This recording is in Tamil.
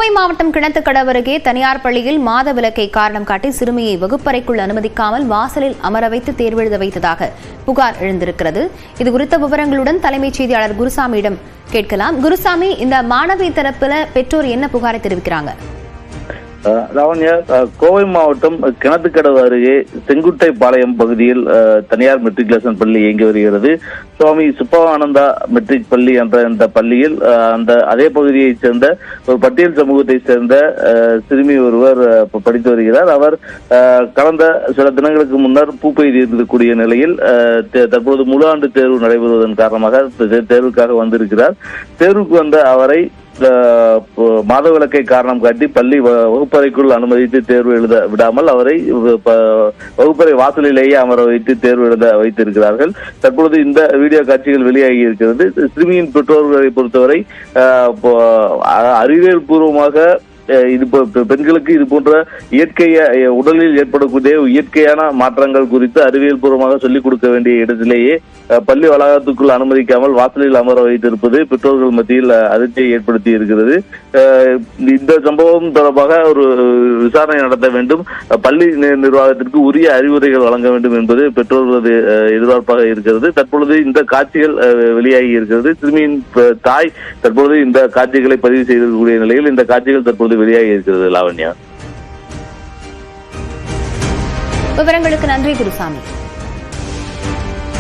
கோவை மாவட்டம் கிணத்துக்கடவு அருகே தனியார் பள்ளியில் மாத விலக்கை காரணம் காட்டி சிறுமியை வகுப்பறைக்குள் அனுமதிக்காமல் வாசலில் அமர வைத்து தேர்வெழுத வைத்ததாக புகார் எழுந்திருக்கிறது. இதுகுறித்த விவரங்களுடன் தலைமைச் செய்தியாளர் குருசாமியிடம் கேட்கலாம். குருசாமி, இந்த மாணவி தரப்புல பெற்றோர் என்ன புகாரை தெரிவிக்கிறாங்க? லாவண்யா, கோவை மாவட்டம் கிணத்துக்கடவு அருகே செங்குட்டை பாளையம் பகுதியில் தனியார் மெட்ரிகுலேஷன் பள்ளி இயங்கி வருகிறது. சுவாமி சுப்பவானந்தா மெட்ரிக் பள்ளி என்ற இந்த பள்ளியில் அதே பகுதியைச் சேர்ந்த ஒரு பட்டியல் சமூகத்தை சேர்ந்த சிறுமி ஒருவர் படித்து வருகிறார். அவர் கடந்த சில தினங்களுக்கு முன்னர் பூப்பெய்து இருக்கக்கூடிய நிலையில் தற்போது முழு ஆண்டு தேர்வு நடைபெறுவதன் காரணமாக தேர்வுக்காக வந்திருக்கிறார். தேர்வுக்கு வந்த அவரை மாதவிலக்கை காரணம் காட்டி பள்ளி வகுப்பறைக்குள் அனுமதித்து தேர்வு எழுத விடாமல் அவரை வகுப்பறை வாசலிலேயே அமர வைத்து தேர்வு எழுத வைத்திருக்கிறார்கள். தற்பொழுது இந்த வீடியோ காட்சிகள் வெளியாகி இருக்கிறது. சிறுமியின் பெற்றோர்களை பொறுத்தவரை அறிவியல் பூர்வமாக இது பெண்களுக்கு இது போன்ற உடலில் ஏற்படக்கூடிய இயற்கையான மாற்றங்கள் குறித்து அறிவியல் பூர்வமாக சொல்லிக் கொடுக்க வேண்டிய இடத்திலேயே பள்ளி வளாகத்துக்குள் அனுமதிக்காமல் வாசலில் அமர வைத்திருப்பது பெற்றோர்கள் மத்தியில் அதிர்ச்சியை ஏற்படுத்தி இருக்கிறது. இந்த சம்பவம் தொடர்பாக ஒரு விசாரணை நடத்த வேண்டும், பள்ளி நிர்வாகத்திற்கு உரிய அறிவுரைகள் வழங்க வேண்டும் என்பது பெற்றோர்களது எதிர்பார்ப்பாக இருக்கிறது. தற்பொழுது இந்த காட்சிகள் வெளியாகி இருக்கிறது. சிறுமியின் தாய் தற்பொழுது இந்த காட்சிகளை பதிவு செய்திருக்கக்கூடிய நிலையில் இந்த காட்சிகள் தற்போது வெளியாகி இருக்கிறது. லாவண்யா, விவரங்களுக்கு நன்றி குருசாமி.